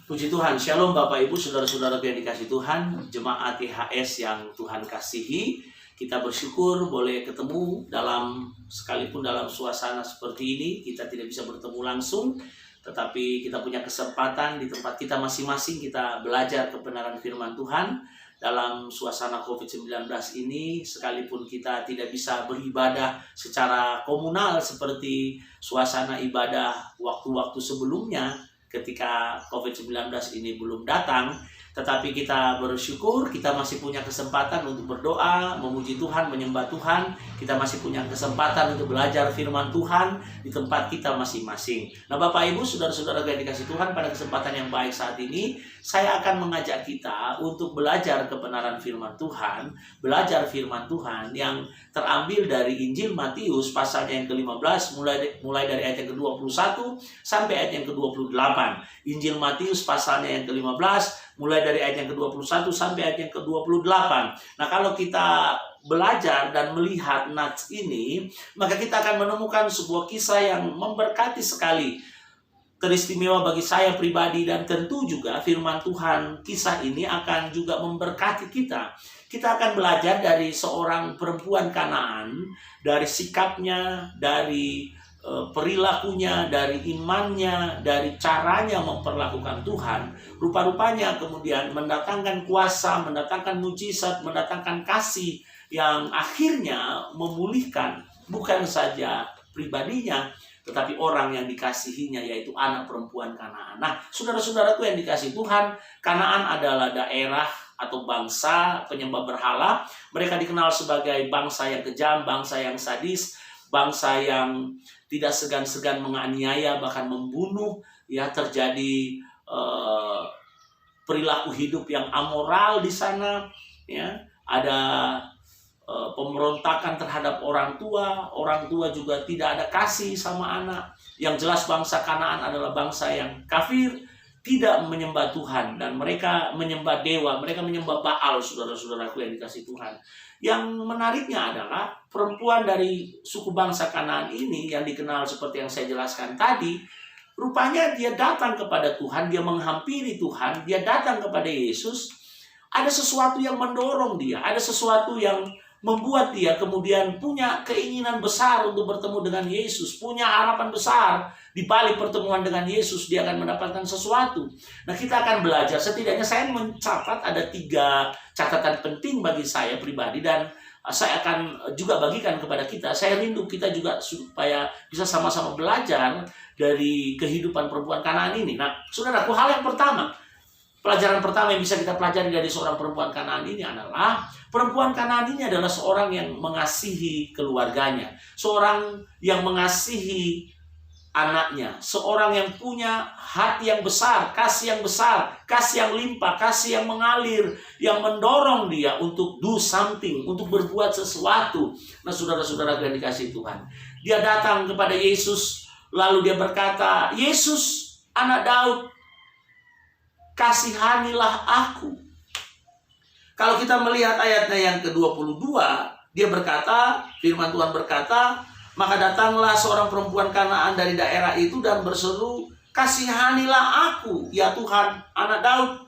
Puji Tuhan, Shalom Bapak Ibu, Saudara-saudara yang dikasih Tuhan, jemaat IHS yang Tuhan kasihi. Kita bersyukur boleh ketemu sekalipun dalam suasana seperti ini. Kita tidak bisa bertemu langsung, tetapi kita punya kesempatan di tempat kita masing-masing. Kita belajar kebenaran firman Tuhan dalam suasana COVID-19 ini. Sekalipun kita tidak bisa beribadah secara komunal seperti suasana ibadah waktu-waktu sebelumnya, ketika COVID-19 ini belum datang, tetapi kita bersyukur kita masih punya kesempatan untuk berdoa, memuji Tuhan, menyembah Tuhan. Kita masih punya kesempatan untuk belajar firman Tuhan di tempat kita masing-masing. Nah, Bapak Ibu, saudara-saudara yang dikasih Tuhan, pada kesempatan yang baik saat ini, saya akan mengajak kita untuk belajar kebenaran firman Tuhan, belajar firman Tuhan yang terambil dari Injil Matius pasalnya yang ke-15, mulai dari ayat yang ke-21 sampai ayat yang ke-28. Injil Matius pasalnya yang ke-15, mulai dari ayat yang ke-21 sampai ayat yang ke-28. Nah, kalau kita belajar dan melihat nats ini, maka kita akan menemukan sebuah kisah yang memberkati sekali, teristimewa bagi saya pribadi, dan tentu juga firman Tuhan kisah ini akan juga memberkati kita. Kita akan belajar dari seorang perempuan Kanaan, dari sikapnya, dari perilakunya, dari imannya, dari caranya memperlakukan Tuhan. Rupa-rupanya kemudian mendatangkan kuasa, mendatangkan mujizat, mendatangkan kasih yang akhirnya memulihkan bukan saja pribadinya, tetapi orang yang dikasihinya, yaitu anak perempuan Kanaan. Nah, saudara-saudaraku yang dikasihi Tuhan, Kanaan adalah daerah atau bangsa penyembah berhala. Mereka dikenal sebagai bangsa yang kejam, bangsa yang sadis, bangsa yang tidak segan-segan menganiaya, bahkan membunuh. Ya, terjadi perilaku hidup yang amoral di sana. Ya, ada pemberontakan terhadap orang tua juga tidak ada kasih sama anak. Yang jelas bangsa Kanaan adalah bangsa yang kafir, tidak menyembah Tuhan, dan mereka menyembah dewa, mereka menyembah Baal, saudara-saudaraku yang dikasih Tuhan. Yang menariknya adalah perempuan dari suku bangsa Kanaan ini yang dikenal seperti yang saya jelaskan tadi, rupanya dia datang kepada Tuhan, dia menghampiri Tuhan, dia datang kepada Yesus. Ada sesuatu yang mendorong dia, ada sesuatu yang membuat dia kemudian punya keinginan besar untuk bertemu dengan Yesus, punya harapan besar di balik pertemuan dengan Yesus, dia akan mendapatkan sesuatu. Nah, kita akan belajar, setidaknya saya mencatat ada 3 catatan penting bagi saya pribadi, dan saya akan juga bagikan kepada kita. Saya rindu kita juga supaya bisa sama-sama belajar dari kehidupan perempuan Kanaan ini. Nah, saudaraku, hal yang pertama, pelajaran pertama yang bisa kita pelajari dari seorang perempuan Kanaan ini adalah perempuan Kanaan ini adalah seorang yang mengasihi keluarganya, seorang yang mengasihi anaknya, seorang yang punya hati yang besar, kasih yang limpah, kasih yang mengalir, yang mendorong dia untuk do something, untuk berbuat sesuatu. Nah, saudara-saudara yang dikasihi Tuhan, dia datang kepada Yesus, lalu dia berkata, "Yesus, anak Daud, kasihanilah aku." Kalau kita melihat ayatnya yang ke-22, dia berkata, firman Tuhan berkata, "Maka datanglah seorang perempuan Kanaan dari daerah itu dan berseru, 'Kasihanilah aku, ya Tuhan, anak Daud,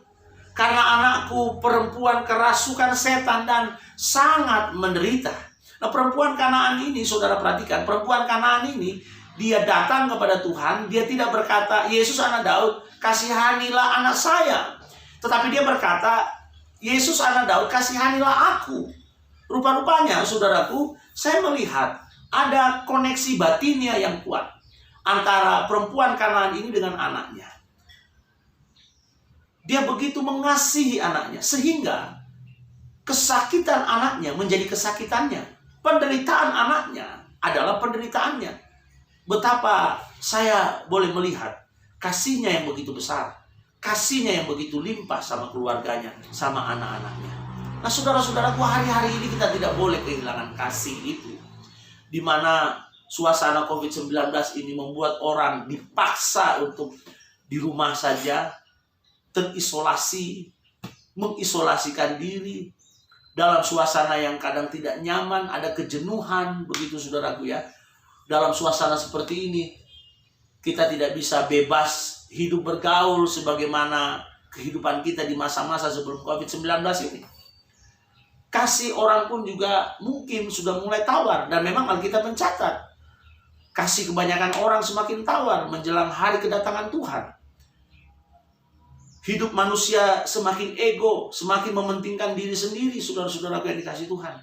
karena anakku perempuan kerasukan setan dan sangat menderita.'" Nah, perempuan Kanaan ini, saudara perhatikan, perempuan Kanaan ini, dia datang kepada Tuhan, dia tidak berkata, "Yesus anak Daud, kasihanilah anak saya." Tetapi dia berkata, "Yesus anak Daud, kasihanilah aku." Rupa-rupanya, saudaraku, saya melihat ada koneksi batinnya yang kuat antara perempuan Kanaan ini dengan anaknya. Dia begitu mengasihi anaknya, sehingga kesakitan anaknya menjadi kesakitannya. Penderitaan anaknya adalah penderitaannya. Betapa saya boleh melihat kasihnya yang begitu besar, kasihnya yang begitu limpah sama keluarganya, sama anak-anaknya. Nah, saudara-saudaraku, hari-hari ini kita tidak boleh kehilangan kasih itu, di mana suasana COVID-19 ini membuat orang dipaksa untuk di rumah saja, terisolasi, mengisolasikan diri dalam suasana yang kadang tidak nyaman, ada kejenuhan, begitu saudaraku ya. Dalam suasana seperti ini, kita tidak bisa bebas hidup bergaul sebagaimana kehidupan kita di masa-masa sebelum COVID-19 ini. Kasih orang pun juga mungkin sudah mulai tawar, dan memang Alkitab mencatat kasih kebanyakan orang semakin tawar menjelang hari kedatangan Tuhan. Hidup manusia semakin ego, semakin mementingkan diri sendiri, saudara-saudaraku yang dikasihi Tuhan.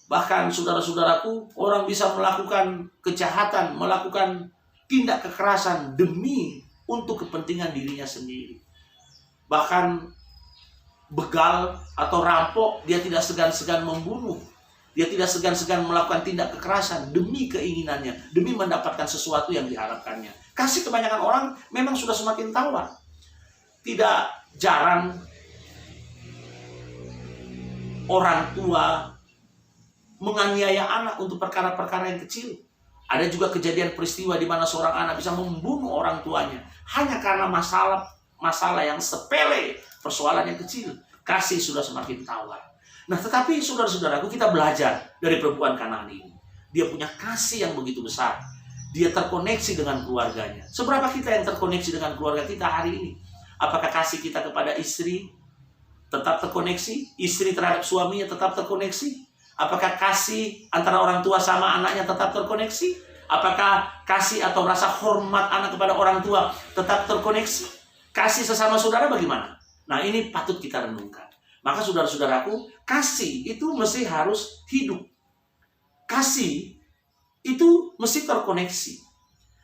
Bahkan saudara-saudaraku, orang bisa melakukan kejahatan, melakukan tindak kekerasan demi untuk kepentingan dirinya sendiri. Bahkan begal atau rampok, dia tidak segan-segan membunuh. Dia tidak segan-segan melakukan tindak kekerasan demi keinginannya, demi mendapatkan sesuatu yang diharapkannya. Kasih kebanyakan orang memang sudah semakin tawar. Tidak jarang orang tua menganiaya anak untuk perkara-perkara yang kecil. Ada juga kejadian peristiwa di mana seorang anak bisa membunuh orang tuanya hanya karena masalah yang sepele, persoalan yang kecil. Kasih sudah semakin tawar. Nah, tetapi saudara-saudaraku, kita belajar dari perempuan Kanaan ini. Dia punya kasih yang begitu besar. Dia terkoneksi dengan keluarganya. Seberapa kita yang terkoneksi dengan keluarga kita hari ini? Apakah kasih kita kepada istri tetap terkoneksi? Istri terhadap suaminya tetap terkoneksi? Apakah kasih antara orang tua sama anaknya tetap terkoneksi? Apakah kasih atau rasa hormat anak kepada orang tua tetap terkoneksi? Kasih sesama saudara bagaimana? Nah, ini patut kita renungkan. Maka saudara-saudaraku, kasih itu mesti harus hidup. Kasih itu mesti terkoneksi.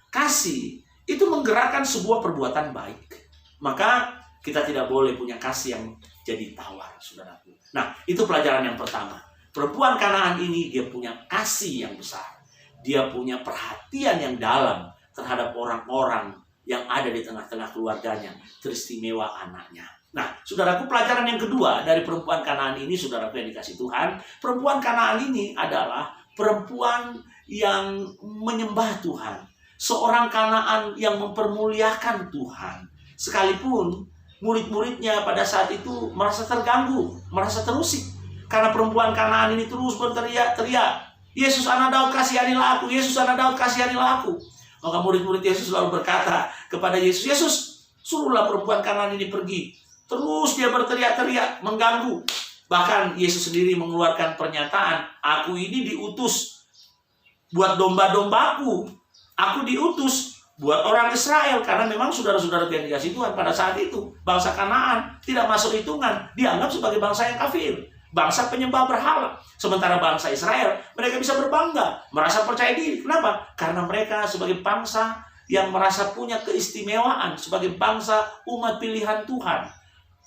Kasih itu menggerakkan sebuah perbuatan baik. Maka kita tidak boleh punya kasih yang jadi tawar, saudaraku. Nah, itu pelajaran yang pertama. Perempuan Kanaan ini dia punya kasih yang besar. Dia punya perhatian yang dalam terhadap orang-orang yang ada di tengah-tengah keluarganya, teristimewa anaknya. Nah, saudaraku, pelajaran yang kedua dari perempuan Kanaan ini, saudaraku yang dikasihi Tuhan, perempuan Kanaan ini adalah perempuan yang menyembah Tuhan. Seorang Kanaan yang mempermuliakan Tuhan. Sekalipun murid-muridnya pada saat itu merasa terganggu, merasa terusik. Karena perempuan Kanaan ini terus berteriak-teriak, Yesus anak Daud, kasihanilah aku, Yesus anak Daud, kasihanilah aku. Maka murid-murid Yesus selalu berkata kepada Yesus, Yesus, suruhlah perempuan Kanaan ini pergi. Terus dia berteriak-teriak, mengganggu. Bahkan Yesus sendiri mengeluarkan pernyataan, aku ini diutus buat domba-dombaku. Aku diutus buat orang Israel. Karena memang saudara-saudara yang dikasihi Tuhan, pada saat itu bangsa Kanaan tidak masuk hitungan, dianggap sebagai bangsa yang kafir, bangsa penyembah berhala. Sementara bangsa Israel, mereka bisa berbangga, merasa percaya diri. Kenapa? Karena mereka sebagai bangsa yang merasa punya keistimewaan, sebagai bangsa umat pilihan Tuhan.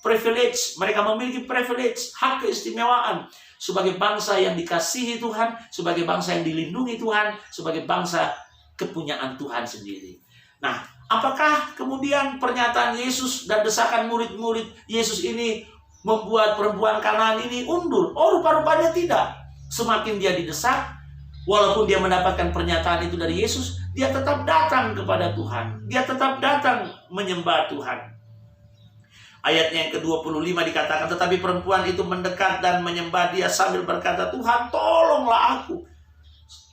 Privilege, mereka memiliki privilege, hak keistimewaan sebagai bangsa yang dikasihi Tuhan, sebagai bangsa yang dilindungi Tuhan, sebagai bangsa kepunyaan Tuhan sendiri. Nah, apakah kemudian pernyataan Yesus dan desakan murid-murid Yesus ini membuat perempuan Kanaan ini undur? Oh, rupa-rupanya tidak. Semakin dia didesak, walaupun dia mendapatkan pernyataan itu dari Yesus, dia tetap datang kepada Tuhan. Dia tetap datang menyembah Tuhan. Ayatnya yang ke-25 dikatakan, tetapi perempuan itu mendekat dan menyembah dia sambil berkata, Tuhan tolonglah aku.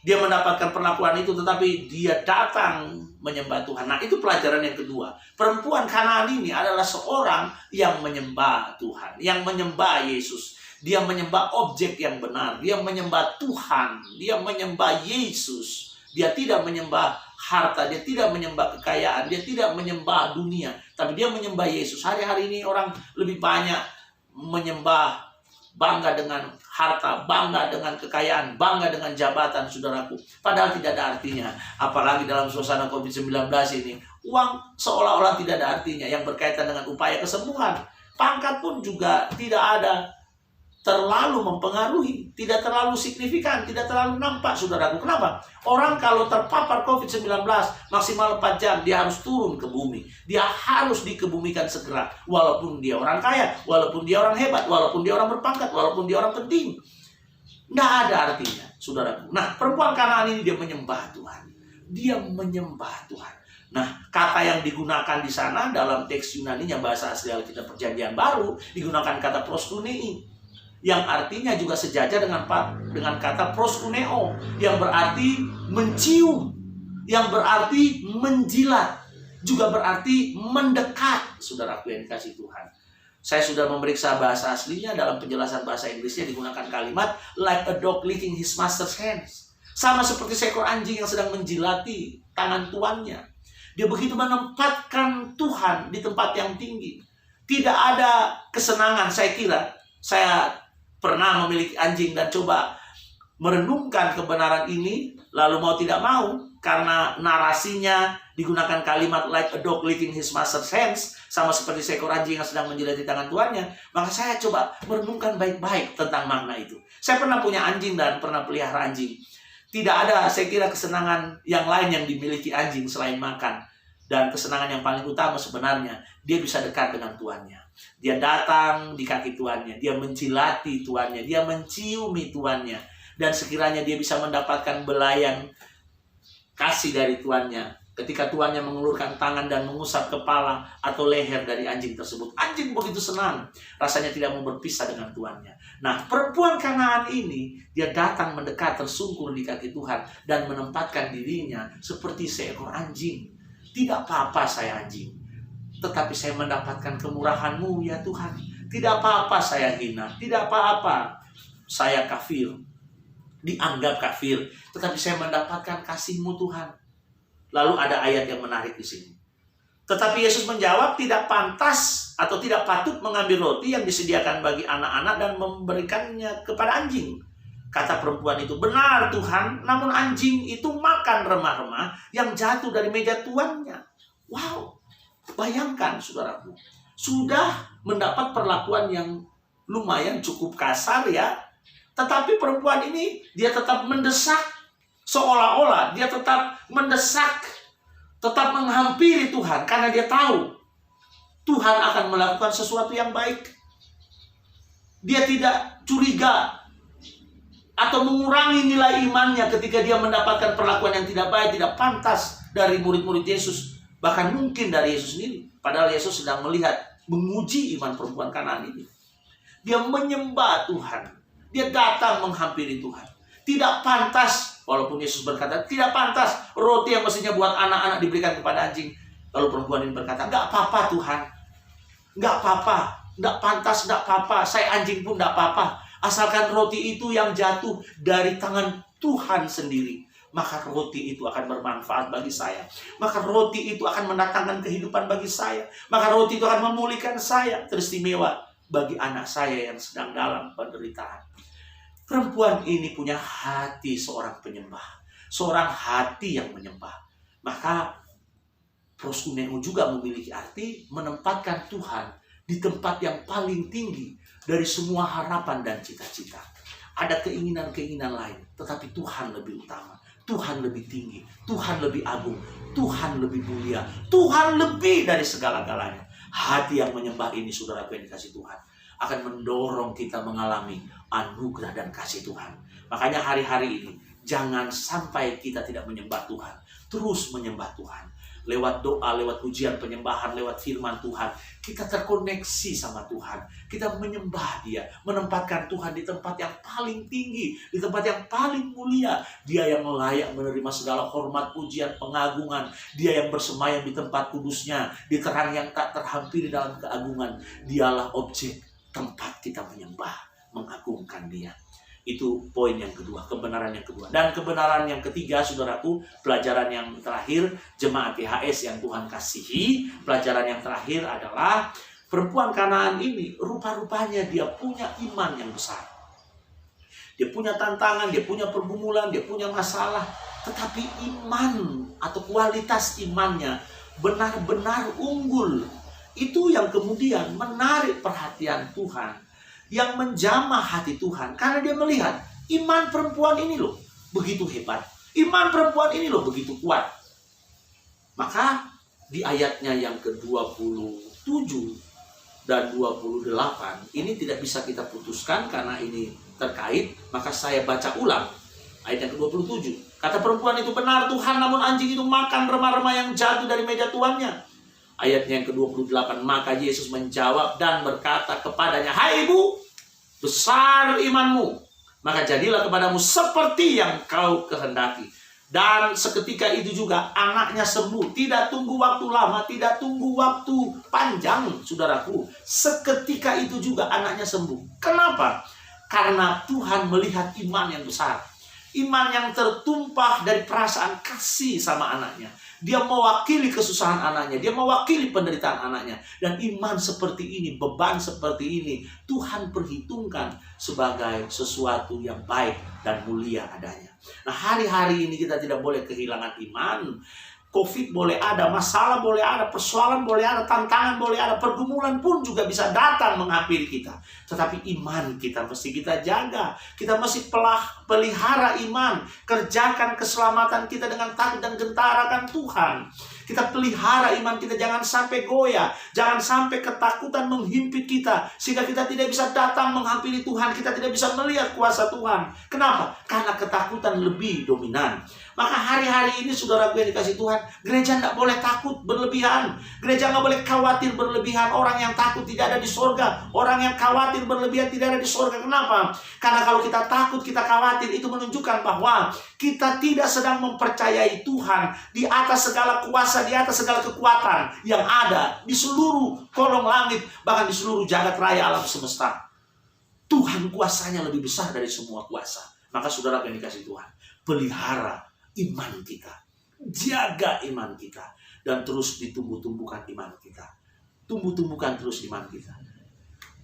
Dia mendapatkan perlakuan itu, tetapi dia datang menyembah Tuhan. Nah, itu pelajaran yang kedua. Perempuan Kanaan ini adalah seorang yang menyembah Tuhan, yang menyembah Yesus. Dia menyembah objek yang benar. Dia menyembah Tuhan. Dia menyembah Yesus. Dia tidak menyembah harta. Dia tidak menyembah kekayaan. Dia tidak menyembah dunia. Tapi dia menyembah Yesus. Hari-hari ini orang lebih banyak menyembah, bangga dengan harta, bangga dengan kekayaan, bangga dengan jabatan, saudaraku. Padahal tidak ada artinya. Apalagi dalam suasana COVID-19 ini. Uang seolah-olah tidak ada artinya yang berkaitan dengan upaya kesembuhan. Pangkat pun juga tidak ada terlalu mempengaruhi, tidak terlalu signifikan, tidak terlalu nampak, saudaraku. Kenapa? Orang kalau terpapar COVID-19 maksimal 4 jam, dia harus turun ke bumi. Dia harus dikebumikan segera. Walaupun dia orang kaya, walaupun dia orang hebat, walaupun dia orang berpangkat, walaupun dia orang penting. Tidak ada artinya, saudaraku. Nah, perempuan Kanaan ini dia menyembah Tuhan. Dia menyembah Tuhan. Nah, kata yang digunakan di sana dalam teks Yunani-nya, bahasa asli Alkitab Perjanjian Baru, digunakan kata proskunei, yang artinya juga sejajar dengan kata proskuneo, yang berarti mencium, yang berarti menjilat. juga berarti mendekat, saudaraku yang dikasihi Tuhan. Saya sudah memeriksa bahasa aslinya, dalam penjelasan bahasa Inggrisnya digunakan kalimat like a dog licking his master's hands. Sama seperti seekor anjing yang sedang menjilati tangan tuannya. Dia begitu menempatkan Tuhan di tempat yang tinggi. Tidak ada kesenangan, saya kira. Saya pernah memiliki anjing dan coba merenungkan kebenaran ini, lalu mau tidak mau, karena narasinya digunakan kalimat like a dog licking his master's hands, sama seperti seekor anjing yang sedang menjilati tangan tuannya, maka saya coba merenungkan baik-baik tentang makna itu. Saya pernah punya anjing dan pernah pelihara anjing. Tidak ada, saya kira, kesenangan yang lain yang dimiliki anjing selain makan. Dan kesenangan yang paling utama sebenarnya, dia bisa dekat dengan tuannya. Dia datang di kaki tuannya, dia menjilati tuannya, dia menciumi tuannya. Dan sekiranya dia bisa mendapatkan belayan kasih dari tuannya, ketika tuannya mengulurkan tangan dan mengusap kepala atau leher dari anjing tersebut, anjing begitu senang, rasanya tidak mau berpisah dengan tuannya. Nah, perempuan Kanaan ini, dia datang mendekat, tersungkur di kaki Tuhan dan menempatkan dirinya seperti seekor anjing. Tidak apa-apa saya anjing, tetapi saya mendapatkan kemurahan-Mu ya Tuhan. Tidak apa-apa saya hina, tidak apa-apa saya kafir, dianggap kafir, tetapi saya mendapatkan kasih-Mu Tuhan. Lalu ada ayat yang menarik di sini. Tetapi Yesus menjawab, tidak pantas atau tidak patut mengambil roti yang disediakan bagi anak-anak dan memberikannya kepada anjing. Kata perempuan itu, benar Tuhan, namun anjing itu makan remah-remah yang jatuh dari meja tuannya. Wow, bayangkan saudaraku, sudah mendapat perlakuan yang lumayan cukup kasar ya. Tetapi perempuan ini, dia tetap mendesak. Seolah-olah dia tetap mendesak, tetap menghampiri Tuhan. Karena dia tahu Tuhan akan melakukan sesuatu yang baik. Dia tidak curiga atau mengurangi nilai imannya ketika dia mendapatkan perlakuan yang tidak baik, tidak pantas dari murid-murid Yesus. Bahkan mungkin dari Yesus sendiri. Padahal Yesus sedang melihat, menguji iman perempuan Kanaan ini. Dia menyembah Tuhan. Dia datang menghampiri Tuhan. Tidak pantas, walaupun Yesus berkata, tidak pantas roti yang mestinya buat anak-anak diberikan kepada anjing. Lalu perempuan ini berkata, enggak apa-apa Tuhan. Enggak apa-apa, enggak pantas, enggak apa-apa. Saya anjing pun enggak apa-apa. Asalkan roti itu yang jatuh dari tangan Tuhan sendiri, maka roti itu akan bermanfaat bagi saya. Maka roti itu akan mendatangkan kehidupan bagi saya. Maka roti itu akan memulihkan saya. Teristimewa bagi anak saya yang sedang dalam penderitaan. Perempuan ini punya hati seorang penyembah. Seorang hati yang menyembah. Maka proskuneo juga memiliki arti menempatkan Tuhan di tempat yang paling tinggi dari semua harapan dan cita-cita. Ada keinginan-keinginan lain, tetapi Tuhan lebih utama. Tuhan lebih tinggi. Tuhan lebih agung. Tuhan lebih mulia. Tuhan lebih dari segala-galanya. Hati yang menyembah ini, saudaraku yang dikasihi Tuhan, akan mendorong kita mengalami anugerah dan kasih Tuhan. Makanya hari-hari ini, jangan sampai kita tidak menyembah Tuhan. Terus menyembah Tuhan. Lewat doa, lewat ujian penyembahan, lewat firman Tuhan, kita terkoneksi sama Tuhan. Kita menyembah Dia, menempatkan Tuhan di tempat yang paling tinggi, di tempat yang paling mulia. Dia yang layak menerima segala hormat, pujian, pengagungan. Dia yang bersemayam di tempat kudusnya, di terang yang tak terhampiri dalam keagungan. Dialah objek tempat kita menyembah, mengagungkan Dia. Itu poin yang kedua, kebenaran yang kedua. Dan kebenaran yang ketiga, saudaraku, pelajaran yang terakhir, jemaat THS yang Tuhan kasihi, pelajaran yang terakhir adalah perempuan Kanaan ini, rupa-rupanya dia punya iman yang besar. Dia punya tantangan, dia punya pergumulan, dia punya masalah. Tetapi iman atau kualitas imannya benar-benar unggul. Itu yang kemudian menarik perhatian Tuhan, yang menjamah hati Tuhan. Karena dia melihat iman perempuan ini loh begitu hebat. Iman perempuan ini loh begitu kuat. Maka di ayatnya yang ke-27 dan 28 ini tidak bisa kita putuskan karena ini terkait. Maka saya baca ulang ayat yang ke-27. Kata perempuan itu, benar Tuhan, namun anjing itu makan remah-remah yang jatuh dari meja tuannya. Ayatnya yang ke-28, maka Yesus menjawab dan berkata kepadanya, hai ibu, besar imanmu, maka jadilah kepadamu seperti yang kau kehendaki. Dan seketika itu juga anaknya sembuh. Tidak tunggu waktu lama, tidak tunggu waktu panjang, saudaraku. Seketika itu juga anaknya sembuh. Kenapa? Karena Tuhan melihat iman yang besar. Iman yang tertumpah dari perasaan kasih sama anaknya. Dia mewakili kesusahan anaknya. Dia mewakili penderitaan anaknya. Dan iman seperti ini, beban seperti ini, Tuhan perhitungkan sebagai sesuatu yang baik dan mulia adanya. Nah, hari-hari ini kita tidak boleh kehilangan iman. Covid boleh ada, masalah boleh ada, persoalan boleh ada, tantangan boleh ada, pergumulan pun juga bisa datang menghampiri kita. Tetapi iman kita mesti kita jaga. Kita mesti pelihara iman. Kerjakan keselamatan kita dengan takut dan gentar akan Tuhan. Kita pelihara iman kita, jangan sampai goyah. Jangan sampai ketakutan menghimpit kita. Sehingga kita tidak bisa datang menghampiri Tuhan. Kita tidak bisa melihat kuasa Tuhan. Kenapa? Karena ketakutan lebih dominan. Maka hari-hari ini saudara gue dikasih Tuhan, gereja tidak boleh takut berlebihan. Gereja nggak boleh khawatir berlebihan. Orang yang takut tidak ada di surga. Orang yang khawatir berlebihan tidak ada di surga. Kenapa? Karena kalau kita takut, kita khawatir, itu menunjukkan bahwa kita tidak sedang mempercayai Tuhan di atas segala kuasa, di atas segala kekuatan yang ada di seluruh kolong langit, bahkan di seluruh jagat raya alam semesta. Tuhan kuasanya lebih besar dari semua kuasa. Maka saudara yang dikasih Tuhan, pelihara iman kita, jaga iman kita, dan terus ditumbuh-tumbuhkan iman kita. Tumbuh-tumbuhkan terus iman kita.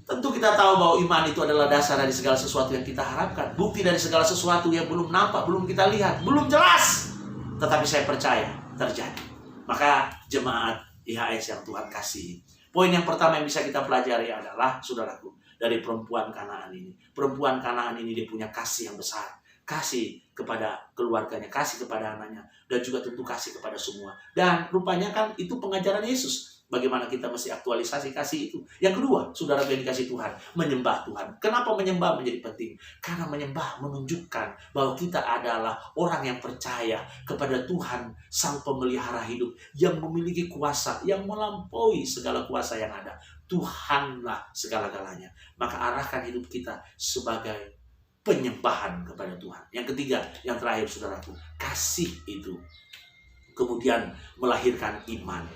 Tentu kita tahu bahwa iman itu adalah dasar dari segala sesuatu yang kita harapkan. Bukti dari segala sesuatu yang belum nampak, belum kita lihat, belum jelas. Tetapi saya percaya terjadi. Maka jemaat IHS yang Tuhan kasih, poin yang pertama yang bisa kita pelajari adalah, saudaraku, dari perempuan Kanaan ini. Perempuan Kanaan ini dia punya kasih yang besar. Kasih kepada keluarganya, kasih kepada anaknya, dan juga tentu kasih kepada semua. Dan rupanya kan itu pengajaran Yesus. Bagaimana kita mesti aktualisasi kasih itu. Yang kedua, saudara yang dikasih Tuhan, menyembah Tuhan. Kenapa menyembah menjadi penting? Karena menyembah menunjukkan bahwa kita adalah orang yang percaya kepada Tuhan, Sang Pemelihara hidup, yang memiliki kuasa, yang melampaui segala kuasa yang ada. Tuhanlah segala-galanya. Maka arahkan hidup kita sebagai penyembahan kepada Tuhan. Yang ketiga, yang terakhir saudaraku, kasih itu kemudian melahirkan iman.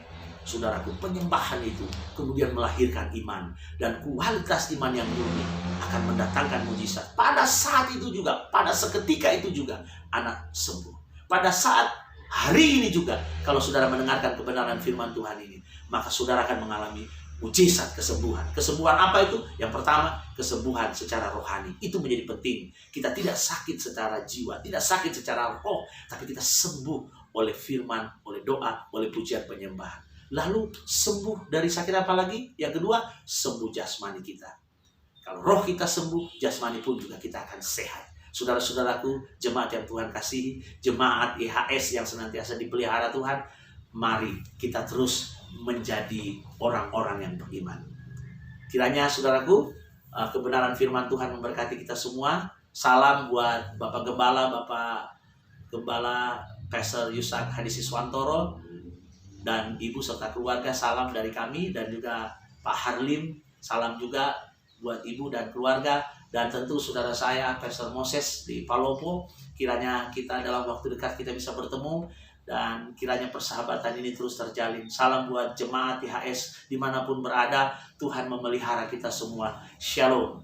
Saudaraku, penyembahan itu kemudian melahirkan iman, dan kualitas iman yang murni akan mendatangkan mujizat. Pada saat itu juga, pada seketika itu juga anak sembuh. Pada saat hari ini juga, kalau saudara mendengarkan kebenaran firman Tuhan ini, maka saudara akan mengalami mujizat kesembuhan. Kesembuhan apa itu? Yang pertama, kesembuhan secara rohani. Itu menjadi penting. Kita tidak sakit secara jiwa, tidak sakit secara roh, tapi kita sembuh oleh firman, oleh doa, oleh pujian penyembahan. Lalu sembuh dari sakit apa lagi? Yang kedua, sembuh jasmani kita. Kalau roh kita sembuh, jasmani pun juga kita akan sehat. Saudara-saudaraku, jemaat yang Tuhan kasihi, jemaat IHS yang senantiasa dipelihara Tuhan, mari kita terus menjadi orang-orang yang beriman. Kiranya saudaraku, kebenaran firman Tuhan memberkati kita semua. Salam buat Bapak Gembala Pastor Yusak Hadisiswantoro dan Ibu serta keluarga. Salam dari kami, dan juga Pak Harlim. Salam juga buat Ibu dan keluarga. Dan tentu saudara saya Pastor Moses di Palopo. Kiranya kita dalam waktu dekat kita bisa bertemu, dan kiranya persahabatan ini terus terjalin. Salam buat jemaat IHS dimanapun berada. Tuhan memelihara kita semua. Shalom.